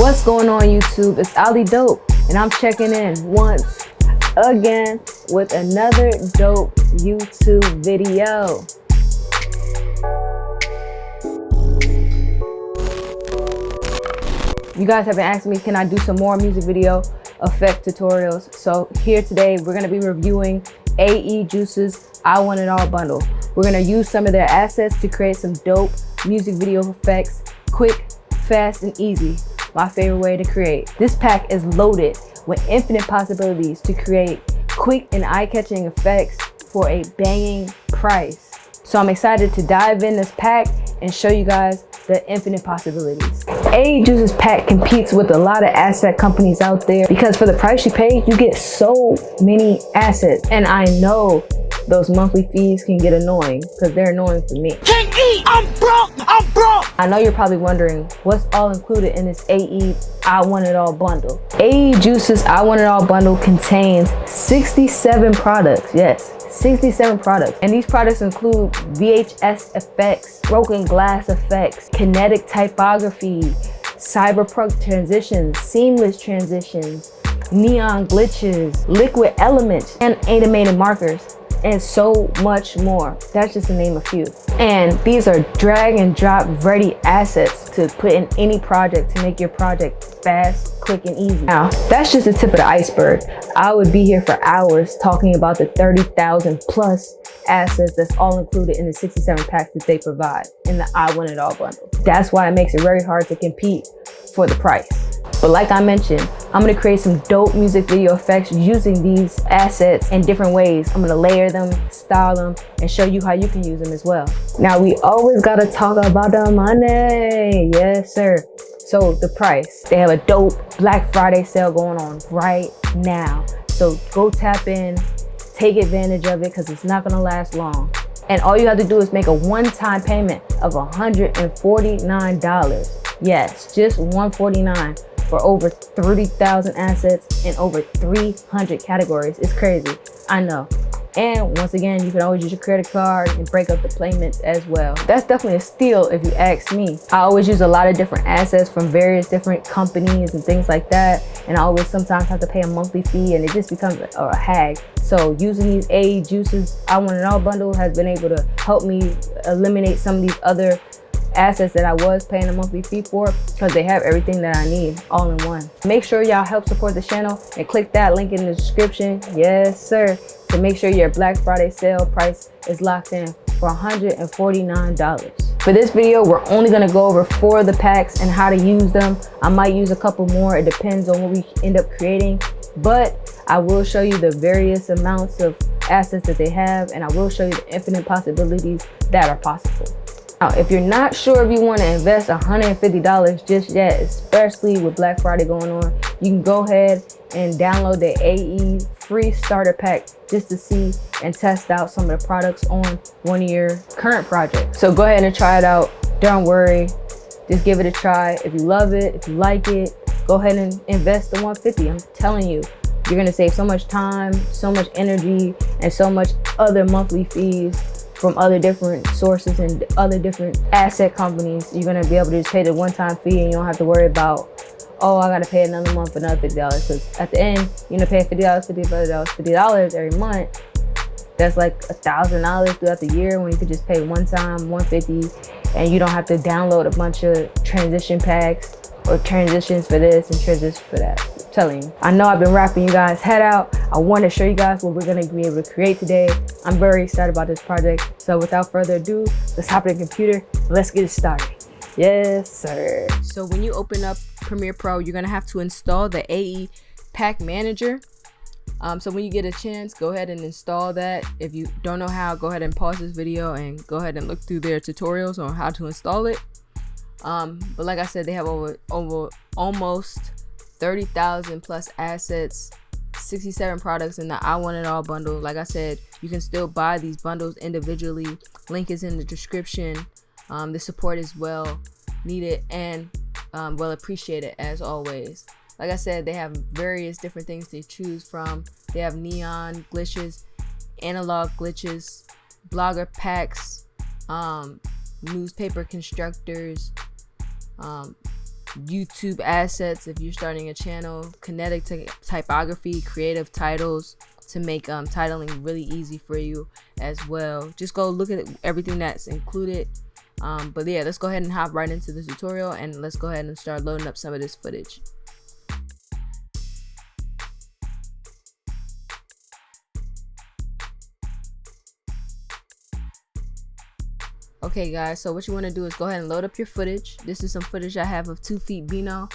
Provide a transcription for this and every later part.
What's going on, YouTube? It's Ali Dope, and I'm checking in once again with another dope YouTube video. You guys have been asking me, can I do some more music video effect tutorials? So here today, we're gonna be reviewing AEJuice's I Want It All bundle. We're gonna use some of their assets to create some dope music video effects, quick, fast, and easy. My favorite way to create. This pack is loaded with infinite possibilities to create quick and eye-catching effects for a banging price. So I'm excited to dive in this pack and show you guys the infinite possibilities. AEJuice's pack competes with a lot of asset companies out there because for the price you pay, you get so many assets. And I know those monthly fees can get annoying because they're annoying for me. Can't eat, I'm broke. I know you're probably wondering what's all included in this AE I Want It All bundle. AEJuice's I Want It All bundle contains 67 products. Yes, 67 products. And these products include VHS effects, broken glass effects, kinetic typography, cyberpunk transitions, seamless transitions, neon glitches, liquid elements, and animated markers, and so much more. That's just to name a few. And these are drag and drop ready assets to put in any project to make your project fast, quick, and easy. Now, that's just the tip of the iceberg. I would be here for hours talking about the 30,000 plus assets that's all included in the 67 packs that they provide in the I Want It All bundle. That's why it makes it very hard to compete for the price. But like I mentioned, I'm gonna create some dope music video effects using these assets in different ways. I'm gonna layer them, style them, and show you how you can use them as well. Now, we always gotta talk about the money. Yes, sir. So the price. They have a dope Black Friday sale going on right now. So go tap in, take advantage of it because it's not gonna last long. And all you have to do is make a one-time payment of $149. Yes, just $149. For over 30,000 assets and over 300 categories. It's crazy, I know. And once again, you can always use your credit card and break up the payments as well. That's definitely a steal if you ask me. I always use a lot of different assets from various different companies and things like that. And I always sometimes have to pay a monthly fee and it just becomes a hag. So using these AEJuice's I Want It All bundle has been able to help me eliminate some of these other assets that I was paying a monthly fee for because they have everything that I need all in one. Make sure y'all help support the channel and click that link in the description. Yes, sir. To make sure your Black Friday sale price is locked in for $149. For this video, we're only gonna go over 4 of the packs and how to use them. I might use a couple more. It depends on what we end up creating, but I will show you the various amounts of assets that they have, and I will show you the infinite possibilities that are possible. Now, if you're not sure if you want to invest $150 just yet, especially with Black Friday going on, you can go ahead and download the AE free starter pack just to see and test out some of the products on one of your current projects. So go ahead and try it out. Don't worry, just give it a try. If you love it, if you like it, go ahead and invest the $150. I'm telling you, you're gonna save so much time, so much energy, and so much other monthly fees from other different sources and other different asset companies. You're gonna be able to just pay the one-time fee and you don't have to worry about, oh, I gotta pay another month for another $50. Because at the end, you're gonna pay $50, $50 every month. That's like $1,000 throughout the year when you could just pay one time, $150, and you don't have to download a bunch of transition packs or transitions for this and transitions for that. I'm telling you. I know I've been rapping you guys head out. I want to show you guys what we're going to be able to create today. I'm very excited about this project. So without further ado, let's hop in the computer and let's get it started. Yes, sir. So when you open up Premiere Pro, you're going to have to install the AE Pack Manager. So when you get a chance, go ahead and install that. If you don't know how, go ahead and pause this video and go ahead and look through their tutorials on how to install it. But like I said, they have over almost 30,000 plus assets, 67 products in the I Want It All bundle. Like I said, you can still buy these bundles individually. Link is in the description. The support is well needed and well appreciated as always. Like I said, they have various different things to choose from. They have neon glitches, analog glitches, blogger packs, newspaper constructors, YouTube assets if you're starting a channel, kinetic typography, creative titles to make titling really easy for you as well. Just go look at everything that's included. But yeah, let's go ahead and hop right into the tutorial, and let's go ahead and start loading up some of this footage. Okay guys, so what you want to do is go ahead and load up your footage. This is some footage I have of 2 feet Beano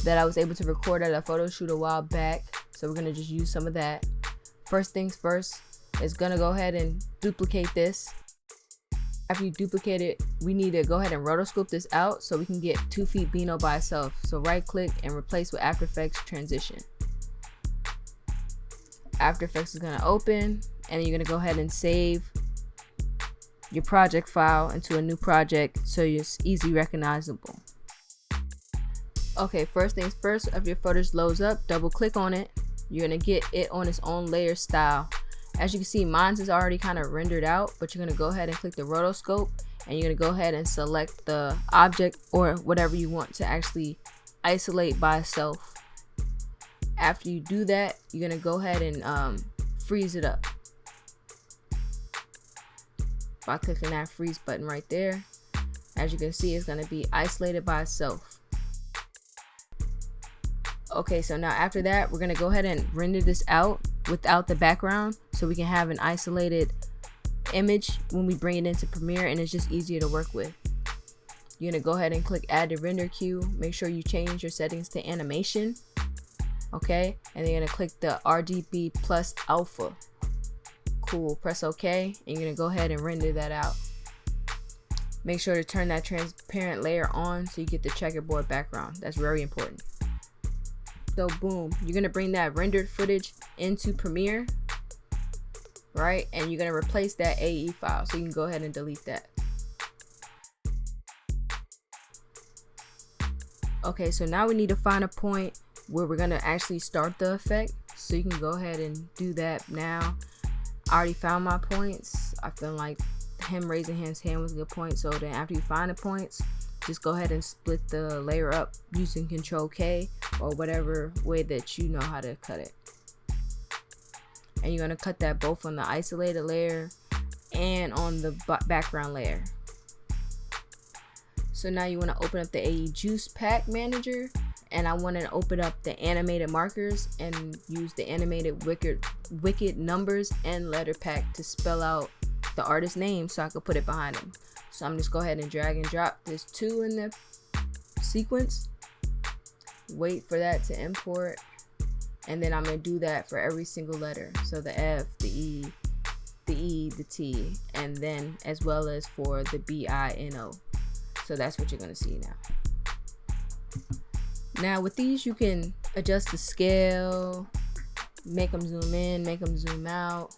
that I was able to record at a photo shoot a while back. So we're going to just use some of that. First things first is going to go ahead and duplicate this. After you duplicate it, we need to go ahead and rotoscope this out so we can get 2 feet Beano by itself. So right click and replace with After Effects Transition. After Effects is going to open, and you're going to go ahead and save your project file into a new project so it's easy recognizable. Okay, first things first, if your footage loads up, double click on it. You're gonna get it on its own layer style. As you can see, mine's is already kind of rendered out, but you're gonna go ahead and click the rotoscope, and you're gonna go ahead and select the object or whatever you want to actually isolate by itself. After you do that, you're gonna go ahead and freeze it up by clicking that freeze button right there. As you can see, it's going to be isolated by itself. Okay, so now after that, we're going to go ahead and render this out without the background so we can have an isolated image when we bring it into Premiere, and it's just easier to work with. You're going to go ahead and click add to render queue. Make sure you change your settings to animation. Okay, and then you're going to click the RGB plus alpha. Cool, press OK, and you're gonna go ahead and render that out. Make sure to turn that transparent layer on so you get the checkerboard background. That's very important. So boom, you're gonna bring that rendered footage into Premiere, right? And you're gonna replace that AE file, so you can go ahead and delete that. Okay, so now we need to find a point where we're gonna actually start the effect, so you can go ahead and do that now. I already found my points. I feel like him raising his hand was a good point. So then after you find the points, just go ahead and split the layer up using Control K or whatever way that you know how to cut it. And you're going to cut that both on the isolated layer and on the background layer. So now you want to open up the AEJuice Pack Manager, and I want to open up the animated markers and use the animated wicked numbers and letter pack to spell out the artist name so I could put it behind him. So I'm just go ahead and drag and drop this 2 in the sequence, wait for that to import, and then I'm going to do that for every single letter. So the F, the E, the T, and then as well as for the B-I-N-O. So that's what you're going to see now. Now with these, you can adjust the scale, make them zoom in, make them zoom out.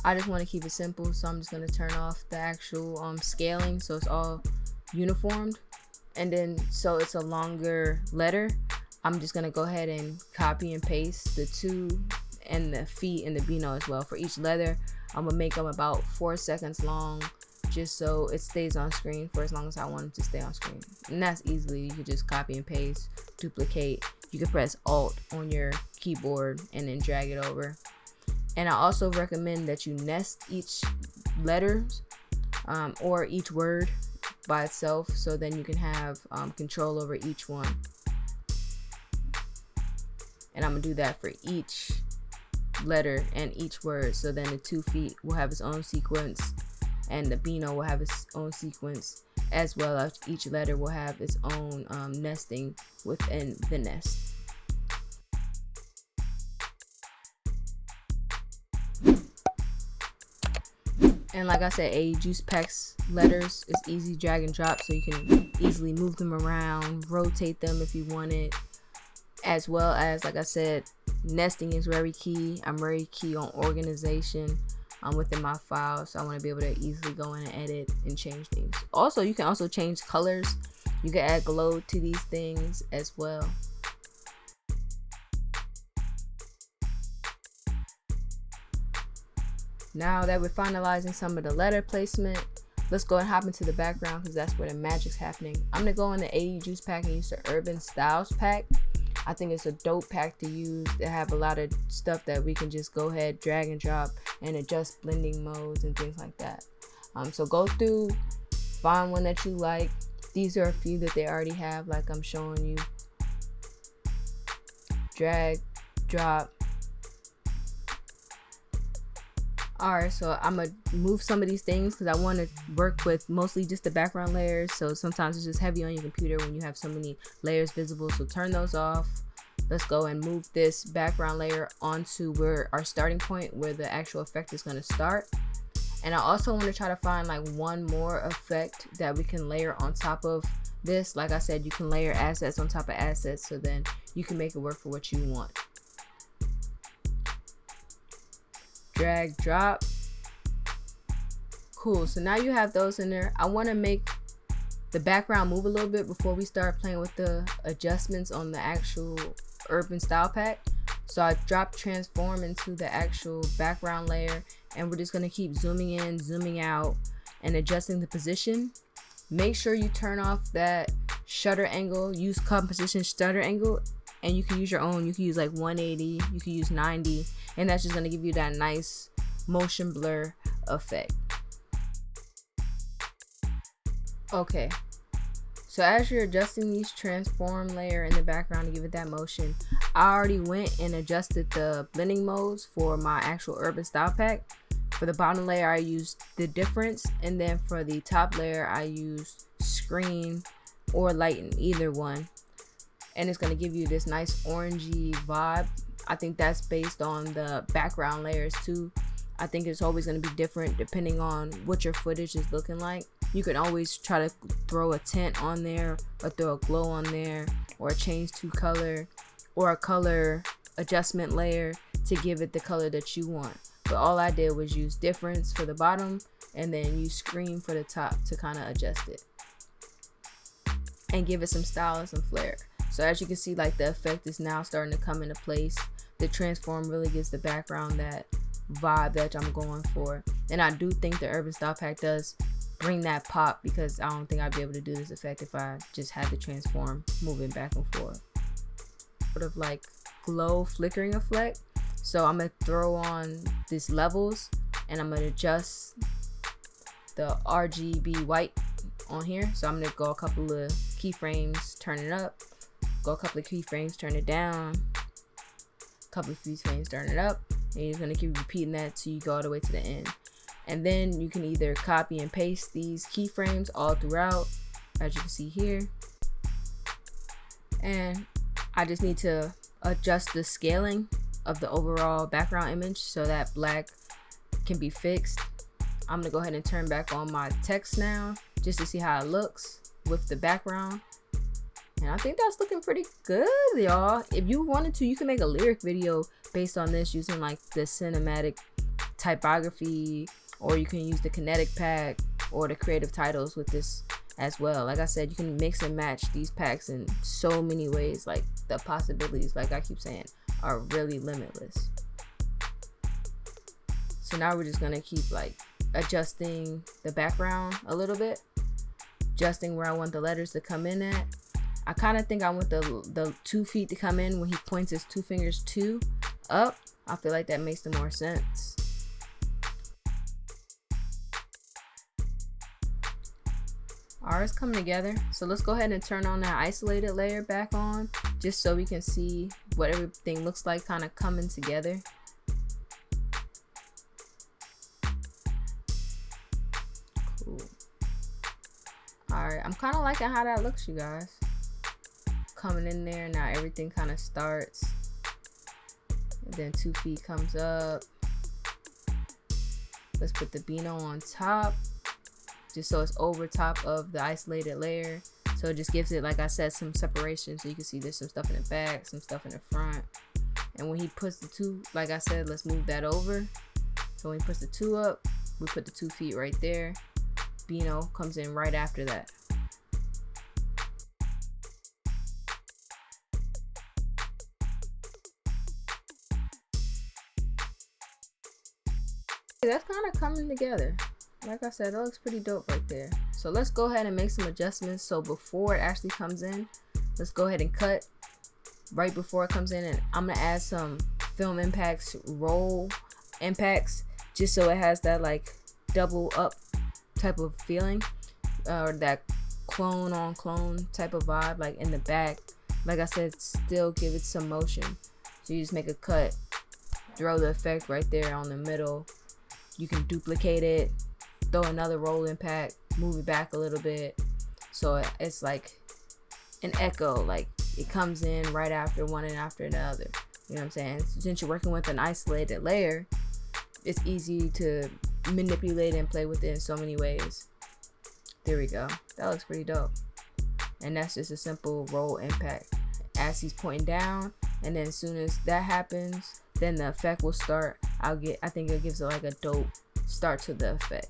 I just want to keep it simple, so I'm just going to turn off the actual scaling so it's all uniformed. And then so it's a longer letter, I'm just going to go ahead and copy and paste the 2 and the feet and the Beano as well. For each letter, I'm going to make them about 4 seconds long, just so it stays on screen for as long as I want it to stay on screen. And that's easily, you can just copy and paste, duplicate. You can press Alt on your keyboard and then drag it over. And I also recommend that you nest each letter or each word by itself, so then you can have control over each one. And I'm gonna do that for each letter and each word, so then the 2 feet will have its own sequence and the Beano will have its own sequence, as well as each letter will have its own nesting within the nest. And like I said, AEJuice Pack's letters is easy drag and drop, so you can easily move them around, rotate them if you want it, as well as, like I said, nesting is very key. I'm very key on organization within my file, so I want to be able to easily go in and edit and change things. Also, you can also change colors. You can add glow to these things as well. Now that we're finalizing some of the letter placement, let's go and hop into the background because that's where the magic's happening. I'm gonna go in the AEJuice Pack and use the Urban Styles Pack. I think it's a dope pack to use. They have a lot of stuff that we can just go ahead, drag and drop, and adjust blending modes and things like that. So go through, find one that you like. These are a few that they already have, like I'm showing you. Drag, drop. Alright, so I'm gonna move some of these things because I want to work with mostly just the background layers. So sometimes it's just heavy on your computer when you have so many layers visible. So turn those off. Let's go and move this background layer onto where our starting point, where the actual effect is going to start. And I also want to try to find like one more effect that we can layer on top of this. Like I said, you can layer assets on top of assets, so then you can make it work for what you want. Drag, drop. Cool, so now you have those in there. I want to make the background move a little bit before we start playing with the adjustments on the actual Urban Style Pack. So I dropped transform into the actual background layer, and we're just going to keep zooming in, zooming out, and adjusting the position. Make sure you turn off that shutter angle. Use composition shutter angle, and you can use your own. You can use like 180, you can use 90, and that's just going to give you that nice motion blur effect. Okay, so as you're adjusting these transform layer in the background to give it that motion, I already went and adjusted the blending modes for my actual Urban Style Pack. For the bottom layer, I used the difference, and then for the top layer, I used screen or lighten, either one. And it's going to give you this nice orangey vibe. I think that's based on the background layers too. I think it's always going to be different depending on what your footage is looking like. You can always try to throw a tint on there, or throw a glow on there, or change to color, or a color adjustment layer to give it the color that you want. But all I did was use difference for the bottom and then use screen for the top to kind of adjust it and give it some style and some flair. So as you can see, like the effect is now starting to come into place. The transform really gives the background that vibe that I'm going for. And I do think the Urban Style Pack does bring that pop, because I don't think I'd be able to do this effect if I just had the transform moving back and forth. Sort of like glow flickering effect. So I'm gonna throw on these levels, and I'm gonna adjust the RGB white on here. So I'm gonna go a couple of keyframes, turn it up, go a couple of keyframes, turn it down, a couple of keyframes, turn it up, and you're gonna keep repeating that till you go all the way to the end. And then you can either copy and paste these keyframes all throughout, as you can see here. And I just need to adjust the scaling of the overall background image so that black can be fixed. I'm gonna go ahead and turn back on my text now, just to see how it looks with the background. And I think that's looking pretty good, y'all. If you wanted to, you can make a lyric video based on this using like the cinematic typography, or you can use the kinetic pack or the creative titles with this as well. Like I said, you can mix and match these packs in so many ways. Like the possibilities, like I keep saying, are really limitless. So now we're just gonna keep like adjusting the background a little bit, adjusting where I want the letters to come in at. I kind of think I want the 2 feet to come in when he points his 2 fingers to up. I feel like that makes the more sense. Alright, it's coming together. So let's go ahead and turn on that isolated layer back on, just so we can see what everything looks like kind of coming together. Cool. Alright, I'm kind of liking how that looks, you guys. Coming in there, now everything kind of starts. And then 2 feet comes up. Let's put the Beano on top, just so it's over top of the isolated layer. So it just gives it, like I said, some separation, so you can see there's some stuff in the back, some stuff in the front. And when he puts the 2, like I said, let's move that over. So when he puts the 2 up, we put the 2 feet right there. Beano comes in right after that. That's kind of coming together. like I said, it looks pretty dope right there. So let's go ahead and make some adjustments. So before it actually comes in, let's go ahead and cut right before it comes in, and I'm gonna add some film impacts, roll impacts, just so it has that like double up type of feeling, or that clone on clone type of vibe, like in the back. Like I said, still give it some motion. So you just make a cut, throw the effect right there on the middle. You can duplicate it, throw another roll impact, move it back a little bit, so it's like an echo, like it comes in right after one and after another. You know what I'm saying? Since you're working with an isolated layer, it's easy to manipulate and play with it in so many ways. There we go. That looks pretty dope. And that's just a simple roll impact. As he's pointing down, and then as soon as that happens, then the effect will start. I think it gives it like a dope start to the effect.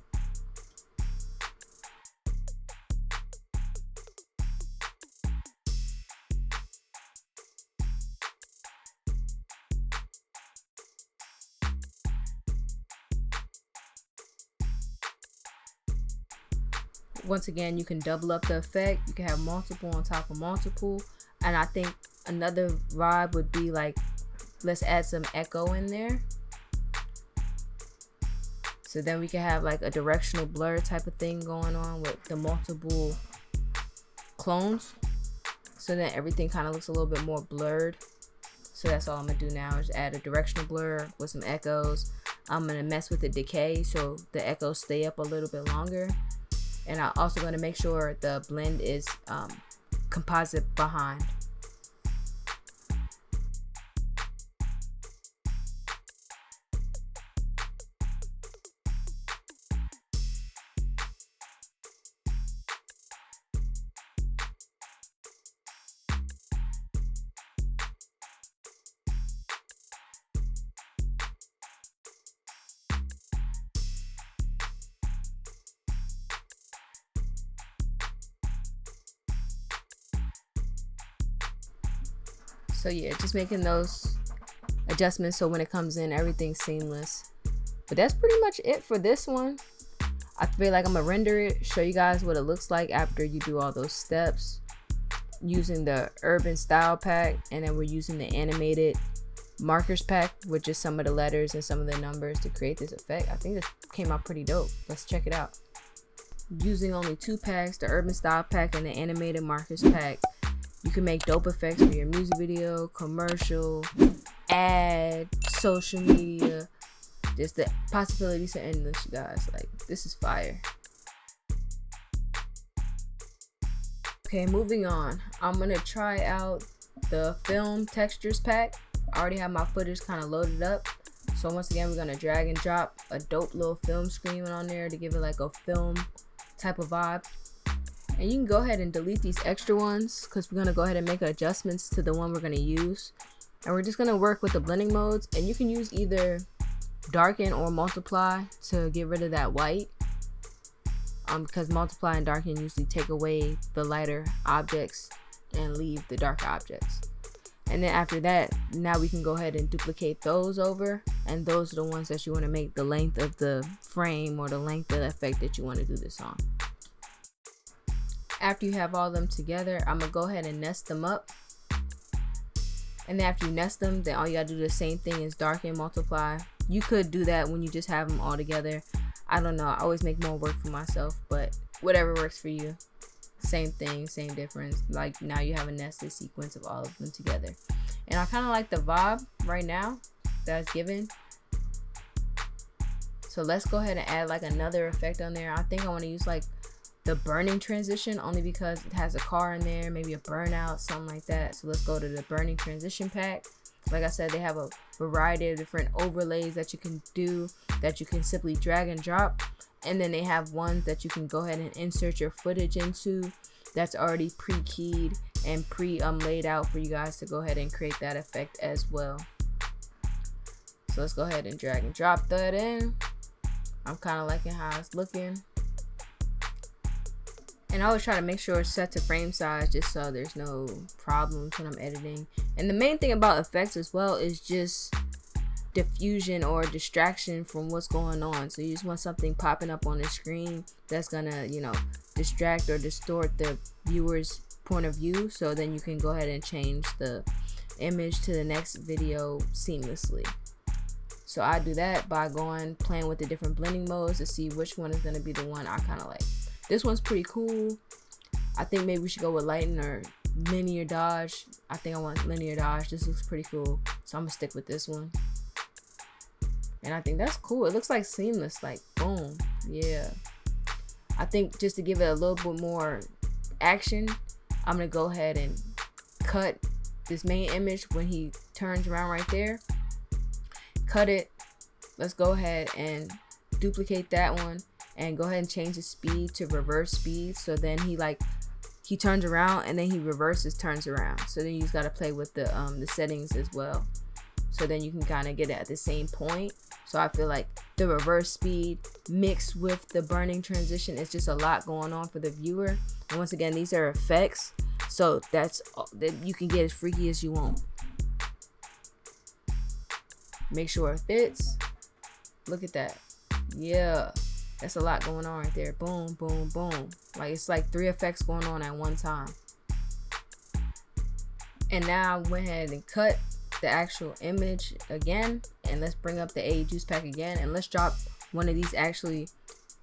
Once again, you can double up the effect. You can have multiple on top of multiple. And I think another vibe would be like, let's add some echo in there. So then we can have like a directional blur type of thing going on with the multiple clones. So then everything kind of looks a little bit more blurred. So that's all I'm gonna do now, is add a directional blur with some echoes. I'm gonna mess with the decay so the echoes stay up a little bit longer. And I'm also gonna make sure the blend is composite behind. So yeah, just making those adjustments so when it comes in, everything's seamless. But that's pretty much it for this one. I feel like I'm gonna render it, show you guys what it looks like after you do all those steps using the urban style pack, and then we're using the animated markers pack with just some of the letters and some of the numbers to create this effect. I think this came out pretty dope. Let's check it out. Using only 2 packs, the urban style pack and the animated markers pack, you can make dope effects for your music video, commercial, ad, social media. Just the possibilities are endless, you guys. Like, this is fire. Okay, moving on. I'm gonna try out the film textures pack. I already have my footage kind of loaded up. So once again, we're gonna drag and drop a dope little film screen on there to give it like a film type of vibe. And you can go ahead and delete these extra ones because we're gonna go ahead and make adjustments to the one we're gonna use. And we're just gonna work with the blending modes, and you can use either darken or multiply to get rid of that white, because multiply and darken usually take away the lighter objects and leave the darker objects. And then after that, now we can go ahead and duplicate those over, and those are the ones that you want to make the length of the frame or the length of the effect that you want to do this on. After you have all of them together, I'm gonna go ahead and nest them up. And then after you nest them, then all you gotta do the same thing is darken, multiply. You could do that when you just have them all together. I don't know, I always make more work for myself, but whatever works for you. Same thing, same difference. Like, now you have a nested sequence of all of them together. And I kind of like the vibe right now that's given. So let's go ahead and add like another effect on there. I think I want to use like the burning transition, only because it has a car in there, maybe a burnout, something like that. So let's go to the burning transition pack. Like I said, they have a variety of different overlays that you can do, that you can simply drag and drop. And then they have ones that you can go ahead and insert your footage into that's already pre-keyed and laid out for you guys to go ahead and create that effect as well. So let's go ahead and drag and drop that in. I'm kind of liking how it's looking. And I always try to make sure it's set to frame size just so there's no problems when I'm editing. And the main thing about effects as well is just diffusion or distraction from what's going on. So you just want something popping up on the screen that's gonna, you know, distract or distort the viewer's point of view. So then you can go ahead and change the image to the next video seamlessly. So I do that by playing with the different blending modes to see which one is gonna be the one I kind of like. This one's pretty cool. I think maybe we should go with lighten or linear dodge. I think I want linear dodge. This looks pretty cool, so I'm gonna stick with this one. And I think that's cool. It looks like seamless, like boom. Yeah. I think just to give it a little bit more action, I'm gonna go ahead and cut this main image when he turns around right there. Cut it. Let's go ahead and duplicate that one and go ahead and change the speed to reverse speed. So then he turns around and then he reverses, turns around. So then you just gotta play with the settings as well. So then you can kind of get it at the same point. So I feel like the reverse speed mixed with the burning transition is just a lot going on for the viewer. And once again, these are effects, so that you can get as freaky as you want. Make sure it fits. Look at that. Yeah, that's a lot going on right there. Boom, boom, boom. Like it's like 3 effects going on at one time. And now I went ahead and cut the actual image again, and let's bring up the AEJuice Pack again, and let's drop one of these actually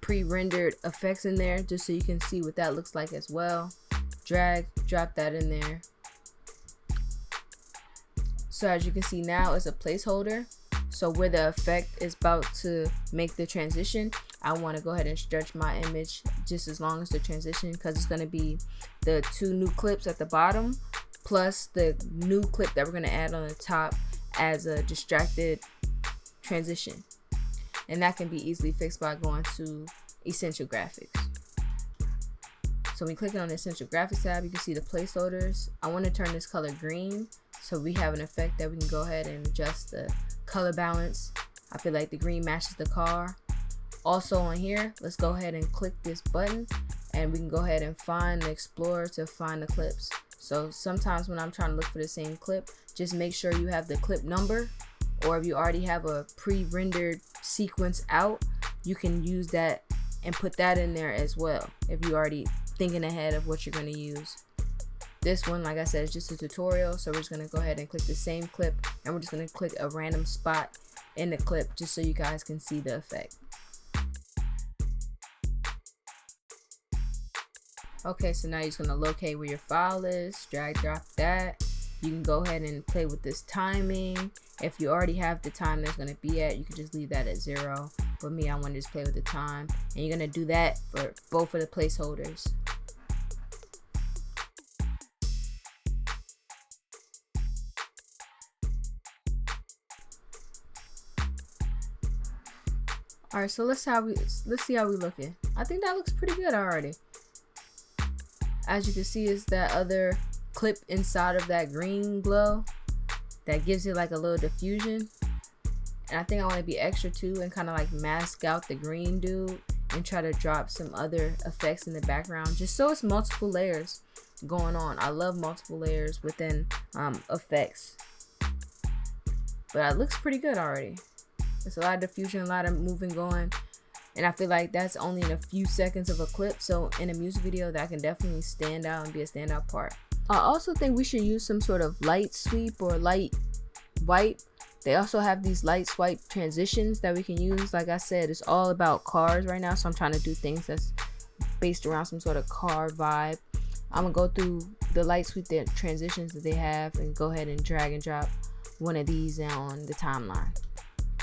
pre-rendered effects in there just so you can see what that looks like as well. Drag, drop that in there. So as you can see now, it's a placeholder. So where the effect is about to make the transition, I want to go ahead and stretch my image just as long as the transition, because it's going to be the 2 new clips at the bottom plus the new clip that we're going to add on the top as a distracted transition. And that can be easily fixed by going to Essential Graphics. So when we click on the Essential Graphics tab, you can see the placeholders. I want to turn this color green, so we have an effect that we can go ahead and adjust the color balance. I feel like the green matches the car. Also on here, let's go ahead and click this button, and we can go ahead and find the Explorer to find the clips. So sometimes when I'm trying to look for the same clip, just make sure you have the clip number, or if you already have a pre-rendered sequence out, you can use that and put that in there as well if you're already thinking ahead of what you're going to use. This one, like I said, is just a tutorial, so we're just going to go ahead and click the same clip, and we're just going to click a random spot in the clip just so you guys can see the effect. Okay, so now you're just going to locate where your file is, drag drop that. You can go ahead and play with this timing. If you already have the time that's going to be at, you can just leave that at 0. For me, I want to just play with the time, and you're going to do that for both of the placeholders. All right, so let's see how we looking. I think that looks pretty good already. As you can see, is that other clip inside of that green glow that gives it like a little diffusion. And I think I want to be extra too and kind of like mask out the green dude and try to drop some other effects in the background, just so it's multiple layers going on. I love multiple layers within effects, but it looks pretty good already. It's a lot of diffusion, a lot of moving going. And I feel like that's only in a few seconds of a clip. So in a music video, that can definitely stand out and be a standout part. I also think we should use some sort of light sweep or light wipe. They also have these light swipe transitions that we can use. Like I said, it's all about cars right now. So I'm trying to do things that's based around some sort of car vibe. I'm gonna go through the light sweep transitions that they have and go ahead and drag and drop one of these on the timeline.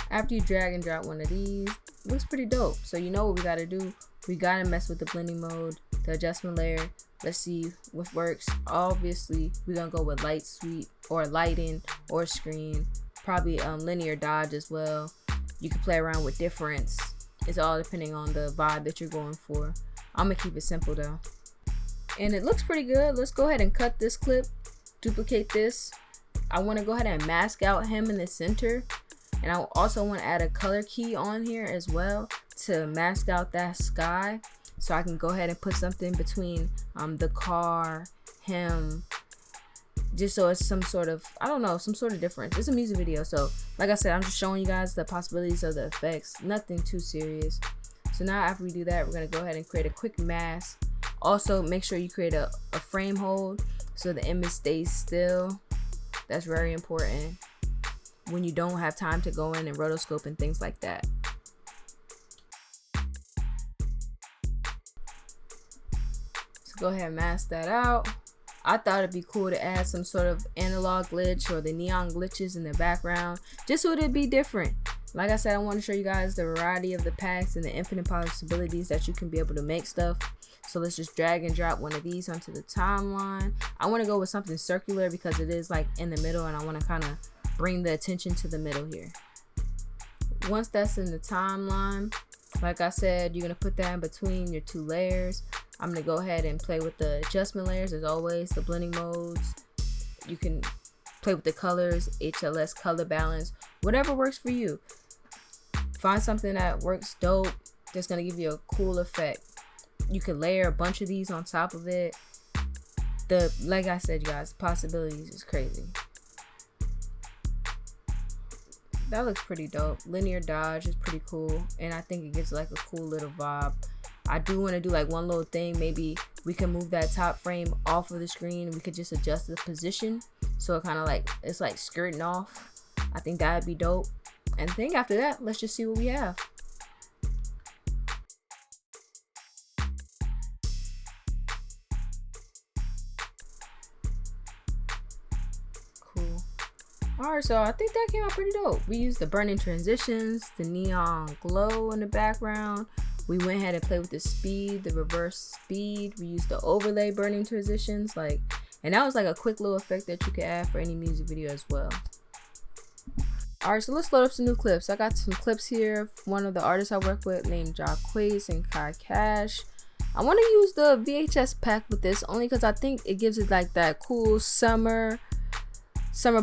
After you drag and drop one of these, it looks pretty dope. So you know what we gotta do. We gotta mess with the blending mode, the adjustment layer. Let's see what works. Obviously, we're gonna go with light sweep or lighten or screen. Probably linear dodge as well. You can play around with difference. It's all depending on the vibe that you're going for. I'm gonna keep it simple though. And it looks pretty good. Let's go ahead and cut this clip, duplicate this. I wanna go ahead and mask out him in the center. And I also want to add a color key on here as well to mask out that sky. So I can go ahead and put something between the car, him, just so it's some sort of, I don't know, some sort of difference. It's a music video, so like I said, I'm just showing you guys the possibilities of the effects, nothing too serious. So now after we do that, we're gonna go ahead and create a quick mask. Also, make sure you create a frame hold so the image stays still. That's very important when you don't have time to go in and rotoscope and things like that. So go ahead and mask that out. I thought it'd be cool to add some sort of analog glitch or the neon glitches in the background, just so it'd be different. Like I said, I want to show you guys the variety of the packs and the infinite possibilities that you can be able to make stuff. So let's just drag and drop one of these onto the timeline. I want to go with something circular because it is like in the middle, and I want to kind of bring the attention to the middle here. Once that's in the timeline, like I said, you're going to put that in between your two layers. I'm going to go ahead and play with the adjustment layers as always, the blending modes. You can play with the colors, HLS, color balance, whatever works for you. Find something that works dope, that's going to give you a cool effect. You can layer a bunch of these on top of it. Like I said, you guys, possibilities is crazy. That looks pretty dope. Linear dodge is pretty cool, and I think it gives like a cool little vibe. I do want to do like one little thing. Maybe we can move that top frame off of the screen. We could just adjust the position so it kind of like, it's like skirting off. I think that'd be dope. And I think after that, let's just see what we have. Cool. Alright, so I think that came out pretty dope. We used the burning transitions, the neon glow in the background. We went ahead and played with the speed, the reverse speed. We used the overlay burning transitions, and that was like a quick little effect that you could add for any music video as well. Alright, so let's load up some new clips. I got some clips here. One of the artists I work with named Jaquace and Kai Cash. I want to use the VHS pack with this only because I think it gives it like that cool summer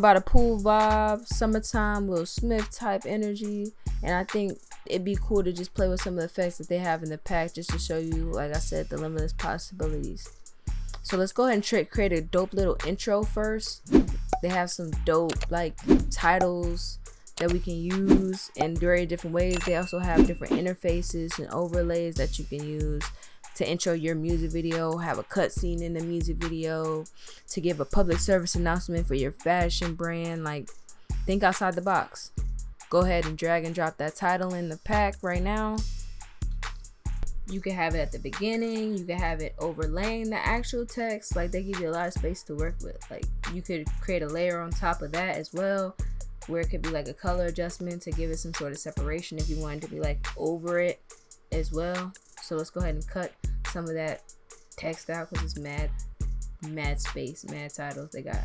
by the pool vibe, summertime, Will Smith type energy. And I think it'd be cool to just play with some of the effects that they have in the pack, just to show you, like I said, the limitless possibilities. So let's go ahead and create a dope little intro first. They have some dope like titles that we can use in very different ways. They also have different interfaces and overlays that you can use to intro your music video, have a cutscene in the music video, to give a public service announcement for your fashion brand. Like, think outside the box. Go ahead and drag and drop that title in the pack right now. You can have it at the beginning, you can have it overlaying the actual text. Like, they give you a lot of space to work with. Like, you could create a layer on top of that as well, where it could be like a color adjustment to give it some sort of separation if you wanted to be like over it as well. So let's go ahead and cut some of that text out because it's mad space, mad titles they got.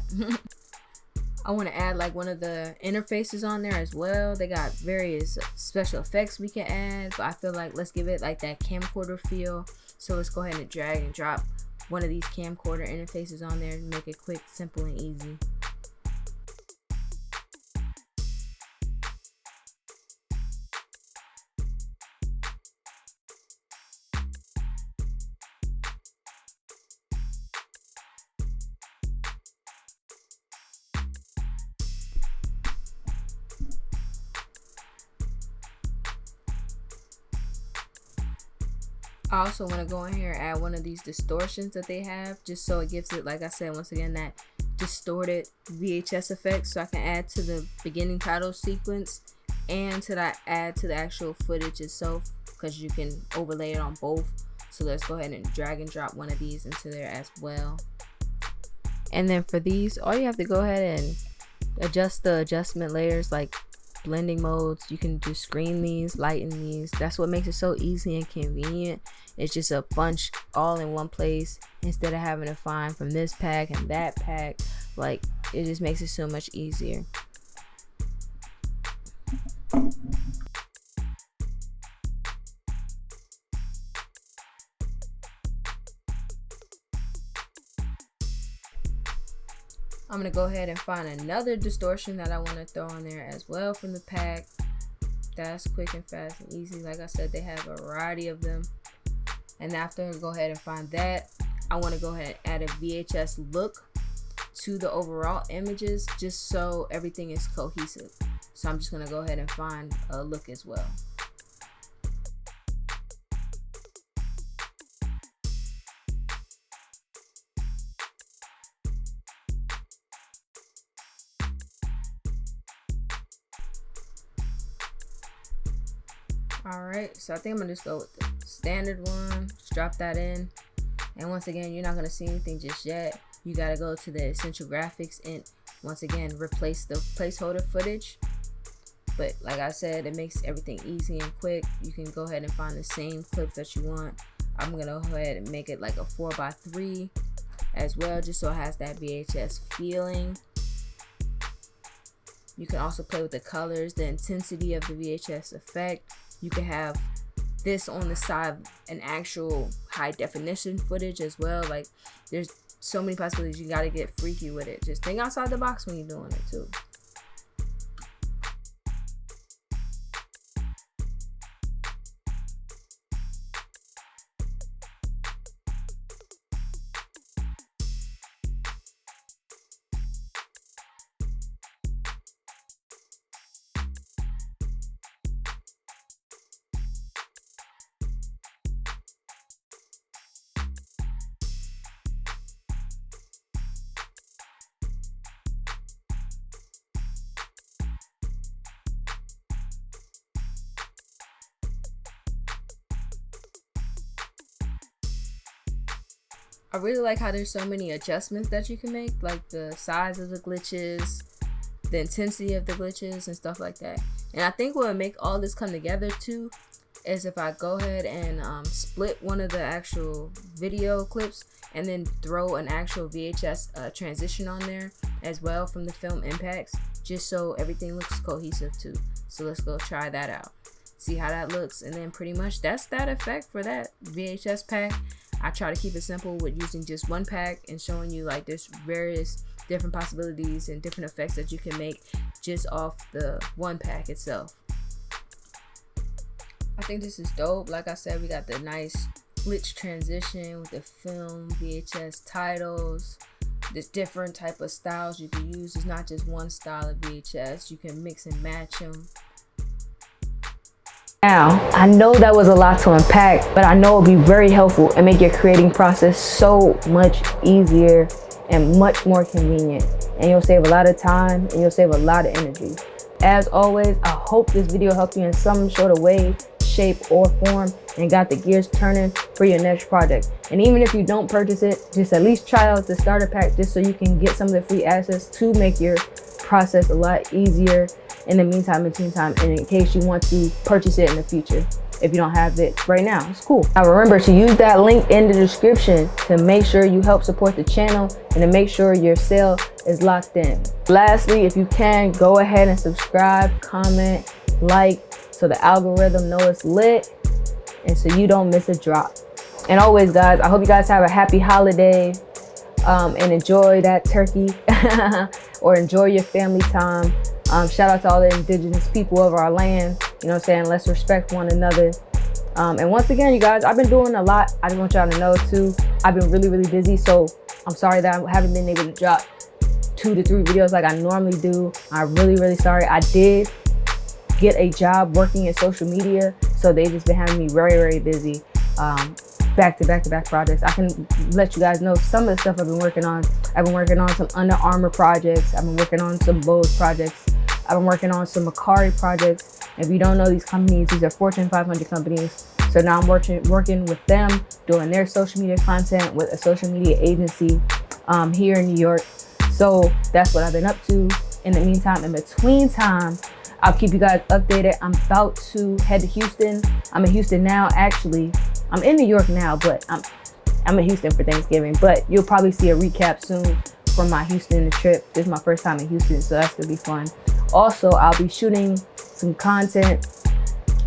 I want to add like one of the interfaces on there as well. They got various special effects we can add, but I feel like let's give it like that camcorder feel. So let's go ahead and drag and drop one of these camcorder interfaces on there to make it quick, simple, and easy. I also want to go in here and add one of these distortions that they have, just so it gives it, like I said, once again, that distorted VHS effect. So I can add to the beginning title sequence and to that, add to the actual footage itself, because you can overlay it on both. So let's go ahead and drag and drop one of these into there as well. And then for these, all you have to go ahead and adjust the adjustment layers, like blending modes. You can just screen these, lighten these. That's what makes it so easy and convenient. It's just a bunch all in one place instead of having to find from this pack and that pack. Like, it just makes it so much easier. I'm gonna go ahead and find another distortion that I want to throw in there as well from the pack. That's quick and fast and easy. Like I said, they have a variety of them. And after I go ahead and find that, I want to go ahead and add a VHS look to the overall images, just so everything is cohesive. So I'm just gonna go ahead and find a look as well. Alright, so I think I'm gonna just go with the standard one, just drop that in. And once again, you're not gonna see anything just yet. You gotta go to the essential graphics and once again replace the placeholder footage. But like I said, it makes everything easy and quick. You can go ahead and find the same clips that you want. I'm gonna go ahead and make it like a 4x3 as well, just so it has that VHS feeling. You can also play with the colors, the intensity of the VHS effect. You can have this on the side, an actual high definition footage as well. Like, there's so many possibilities. You gotta get freaky with it. Just think outside the box when you're doing it too. I really like how there's so many adjustments that you can make, like the size of the glitches, the intensity of the glitches and stuff like that. And I think what would make all this come together too is if I go ahead and split one of the actual video clips and then throw an actual VHS transition on there as well from the film impacts, just so everything looks cohesive too. So let's go try that out, see how that looks. And then pretty much that's that effect for that VHS pack. I try to keep it simple with using just one pack and showing you like there's various different possibilities and different effects that you can make just off the one pack itself. I think this is dope. Like I said, we got the nice glitch transition with the film VHS titles. There's different type of styles you can use. It's not just one style of VHS. You can mix and match them. Now, I know that was a lot to unpack, but I know it'll be very helpful and make your creating process so much easier and much more convenient. And you'll save a lot of time and you'll save a lot of energy. As always, I hope this video helped you in some sort of way, shape, or form and got the gears turning for your next project. And even if you don't purchase it, just at least try out the starter pack just so you can get some of the free access to make your process a lot easier in the meantime, and in case you want to purchase it in the future. If you don't have it right now, it's cool. Now remember to use that link in the description to make sure you help support the channel and to make sure your sale is locked in. Lastly, if you can, go ahead and subscribe, comment, like, so the algorithm knows it's lit and so you don't miss a drop. And always, guys, I hope you guys have a happy holiday and enjoy that turkey or enjoy your family time. Shout out to all the indigenous people of our land. You know what I'm saying? Let's respect one another. And once again, you guys, I've been doing a lot. I just want y'all to know too, I've been really, really busy. So I'm sorry that I haven't been able to drop 2 to 3 videos like I normally do. I'm really, really sorry. I did get a job working in social media. So they've just been having me very, very busy. Back to back projects. I can let you guys know some of the stuff I've been working on. I've been working on some Under Armour projects. I've been working on some Bose projects. I've been working on some Macari projects. If you don't know these companies, these are Fortune 500 companies. So now I'm working with them, doing their social media content with a social media agency here in New York. So that's what I've been up to. In the meantime, in between time, I'll keep you guys updated. I'm about to head to Houston. I'm in Houston now, actually. I'm in New York now, but I'm in Houston for Thanksgiving. But you'll probably see a recap soon from my Houston trip. This is my first time in Houston, so that's gonna be fun. Also, I'll be shooting some content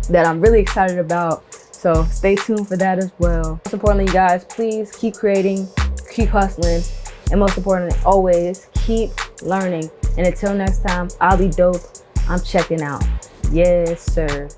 that I'm really excited about. So stay tuned for that as well. Most importantly, you guys, please keep creating, keep hustling, and most importantly, always keep learning. And until next time, I'll be dope. I'm checking out. Yes, sir.